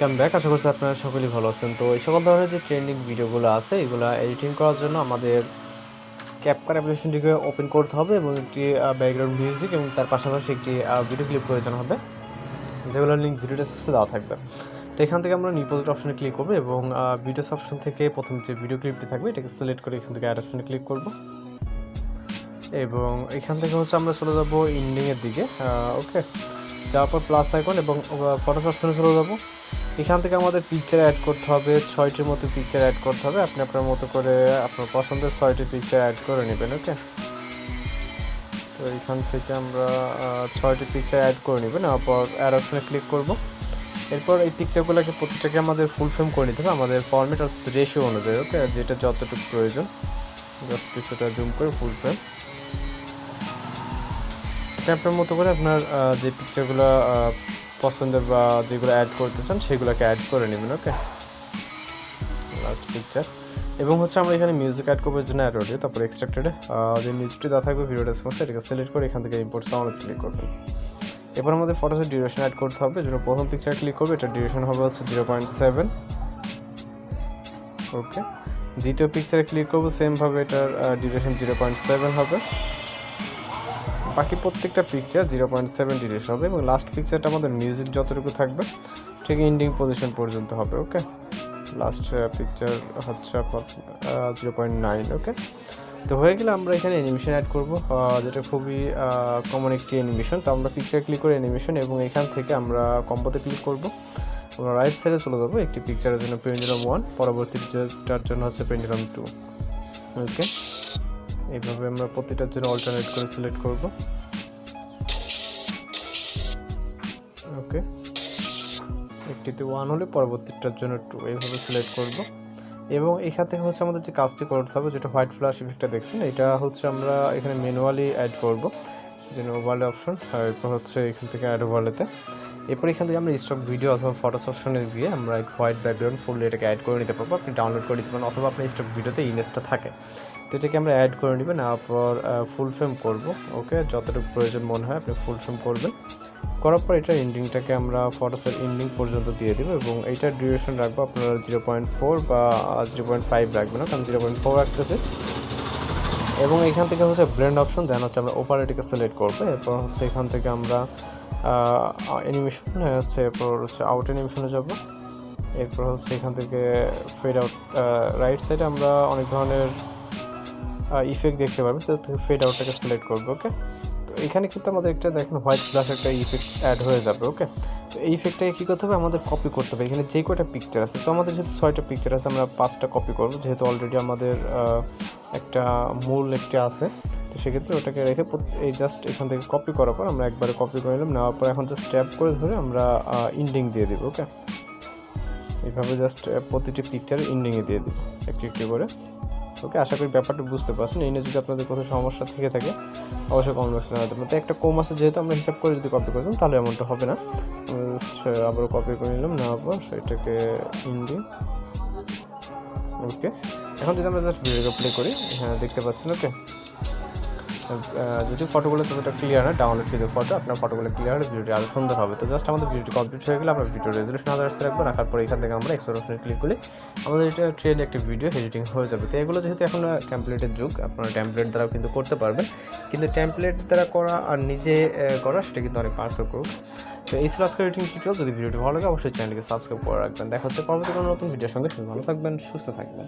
Welcome back. আশা করছি আপনারা সকলেই ভালো আছেন। তো এই সকল ধরনের যে ট্রেন্ডিং ভিডিওগুলো আছে এগুলো এডিটিং করার জন্য আমাদের ক্যাপকাট অ্যাপ্লিকেশনটিকে ওপেন করতে হবে এবং একটি ব্যাকগ্রাউন্ড মিউজিক এবং তার পাশাপাশি একটি ভিডিও ক্লিপ প্রয়োজন হবে, যেগুলোর লিঙ্ক ভিডিও ডেসক্রিপশনে দেওয়া থাকবে। তো এখান থেকে আমরা নিউ প্রজেক্ট অপশনে ক্লিক করবো এবং ভিডিওস অপশন থেকে প্রথম যে ভিডিও ক্লিপটি থাকবে এটাকে সিলেক্ট করে এখান থেকে অ্যাড অপশনে ক্লিক করব এবং এখান থেকে হচ্ছে আমরা চলে যাব ইন্ডিংয়ের দিকে। ওকে, যাওয়ার পর প্লাস আইকন এবং ফটোস অপশনে চলে যাব। এখান থেকে আমাদের পিকচার অ্যাড করতে হবে, 6টির মতো পিকচার অ্যাড করতে হবে। আপনি আপনার মতো করে আপনার পছন্দের 6টি পিকচার অ্যাড করে নেবেন। ওকে, তো এখান থেকে আমরা 6টি পিকচার অ্যাড করে নেবেন, তারপর অ্যাড অপশনে ক্লিক করব। এরপর এই পিকচারগুলোকে প্রত্যেকটাকে আমাদের ফুল ফ্রেম করে নিতে হবে আমাদের ফরম্যাট আর রেশিও অনুযায়ী। ওকে, যেটা যতটুকু প্রয়োজন জাস্ট কিছুটা জুম করে ফুল ফ্রেম আপনার মতো করে আপনার যে পিকচারগুলো পছন্দের বা যেগুলো অ্যাড করতে চান সেগুলোকে অ্যাড করে নেবেন। ওকে, লাস্ট পিকচার এবং হচ্ছে আমরা এখানে মিউজিক অ্যাড করবো জন্য অ্যাড অডিও, তারপর এক্সট্রাক্টেডে যে মিউজিকটি দেওয়া থাকবে ভিডিও ডেসক্রিপশনে এটাকে সিলেক্ট করে এখান থেকে ইম্পোর্ট সাউন্ড ক্লিক করবেন। এরপর আমাদের ফটোসের ডিউরেশন অ্যাড করতে হবে, যেটা প্রথম পিকচার ক্লিক করবে এটার ডিউরেশন হবে হচ্ছে 0.7। ওকে, দ্বিতীয় পিকচারে ক্লিক করবো সেমভাবে এটার ডিউরেশন 0.7 হবে। বাকি প্রত্যেকটা পিকচার 0.7 ডিউরেশন হবে এবং লাস্ট পিকচারটা আমাদের মিউজিক যতটুকু থাকবে ঠিক এন্ডিং পজিশন পর্যন্ত হবে। ওকে, লাস্ট পিকচার হচ্ছে আপনার 0.9। ওকে, তো হয়ে গেলে আমরা এখানে অ্যানিমেশন অ্যাড করব, যেটা খুবই কমন একটি অ্যানিমেশন। তো আমরা পিকচার ক্লিক করে অ্যানিমেশন এবং এখান থেকে আমরা কম্বোতে ক্লিক করব। আমরা রাইট সাইডে চলে যাবো, একটি পিকচারের জন্য পেন্ডুলাম 1, পরবর্তীটার জন্য হচ্ছে পেন্ডুলাম 2। ওকে, এইভাবে আমরা প্রতিটার জন্য অল্টারনেট করে সিলেক্ট করব। ওকে, একটিতে 1 হলে পরবর্তীটার জন্য 2, এইভাবে সিলেক্ট করব এবং এখান থেকে হচ্ছে আমাদের যে কাজটি করতে হবে, যেটা হোয়াইট ফ্ল্যাশ ইফেক্টটা দেখছেন, এটা হচ্ছে আমরা এখানে ম্যানুয়ালি অ্যাড করব, যেন ওভারলে অপশন। এরপর হচ্ছে এখান থেকে অ্যাড ওভারলেতে, এরপর এখান থেকে আমরা স্টক ভিডিও অথবা ফটোস অপশনে গিয়ে আমরা হোয়াইট ব্যাকগ্রাউন্ড ফুল এটাকে অ্যাড করে নিতে পারবো। আপনি ডাউনলোড করে নিতে পারেন অথবা আপনার স্টক ভিডিওতে ইমেজটা থাকে, তো এটাকে আমরা অ্যাড করে নেবেন। তারপর ফুল ফ্রেম করব। ওকে, যতটুকু প্রয়োজন মনে হয় আপনি ফুল ফ্রেম করবেন। করার পর এটা এন্ডিংটাকে আমরা ফটোসের এন্ডিং পর্যন্ত দিয়ে দেবো এবং এইটার ডিউরেশন রাখবো আপনারা 0.4 বা 0.5 রাখবেন না, কারণ 0.4 রাখতেছে। এবং এখান থেকে হচ্ছে ব্লেন্ড অপশন, দেন হচ্ছে আমরা ওভার এটাকে সিলেক্ট করবো। এরপর হচ্ছে এখান থেকে আমরা অ্যানিমেশন হচ্ছে, এরপর হচ্ছে আউট অ্যানিমেশনে যাব। এরপর হচ্ছে এখান থেকে ফেড আউট, রাইট সাইডে আমরা অনেক ধরনের ইফেক্ট দেখতে পারবেন, তো ফেড আউটটাকে সিলেক্ট করবো। ওকে, তো এখানে কিন্তু আমাদের একটা দেখেন হোয়াইট ফ্ল্যাশ একটা ইফেক্ট অ্যাড হয়ে যাবে। ওকে, তো এই ইফেক্টটাকে কী করতে হবে, আমাদের কপি করতে হবে। এখানে যে কয়টা পিকচার আছে, তো আমাদের যেহেতু 6টা পিকচার আছে আমরা 5টা কপি করবো, যেহেতু অলরেডি আমাদের একটা মূল একটা আছে, তো সেক্ষেত্রে ওটাকে রেখে এই জাস্ট এখান থেকে কপি করার পর আমরা একবারে কপি করে নিলাম। নেওয়ার পর এখন জাস্ট ট্যাপ করে ধরে আমরা ইন্ডিং দিয়ে দেবো। ওকে, এইভাবে জাস্ট প্রতিটি পিকচার ইন্ডিংয়ে দিয়ে দেবো একটু একটু করে। ওকে, আশা করি ব্যাপারটা বুঝতে পারছেন। এই নিয়ে যদি আপনাদের কোনো সমস্যা থেকে থাকে অবশ্যই কমেন্ট বক্সে জানাতে পারেন। তো একটা কম আছে, যেহেতু আমরা হিসাব করে যদি কপি করতাম তাহলে এমনটা হবে না। আবারও কপি করে নিলাম, নেওয়ার পর সেটাকে ইন্ডিং। ওকে, এখন যদি আমরা জাস্ট ভিডিও প্লে করি, হ্যাঁ দেখতে পাচ্ছেন। ওকে, যদি ফটোগুলো ততটা ক্লিয়ার হয়, ডাউনলোড ভিডিও ফটো আপনার ফটোগুলো ক্লিয়ার হলে ভিডিওটি আরও সুন্দর হবে। তো জাস্ট আমাদের ভিডিওটি কমপ্লিট হয়ে গেলে আমরা ভিডিও রেজলিউশন আদার্স রাখবো, রাখার পর এখান থেকে আমরা এক্সপোর্ট অপশনে ক্লিক করলে আমাদের এটা ট্রেন্ড একটি ভিডিও এডিটিং হয়ে যাবে। তো এগুলো যেহেতু এখন টেমপ্লেটের যুগ, আপনারা টেমপ্লেট দ্বারাও কিন্তু করতে পারবেন, কিন্তু টেমপ্লেট দ্বারা করা আর নিজে করা সেটা কিন্তু অনেক পার্থক্য। তো এই ছিল আজকের এডিটিং টিউটোরিয়াল। যদি ভিডিওটি ভালো লাগে অবশ্যই চ্যানেলকে সাবস্ক্রাইব করে রাখবেন। দেখা হচ্ছে পরবর্তী কোনো নতুন ভিডিওর সঙ্গে। ভালো থাকবেন, সুস্থ থাকবেন।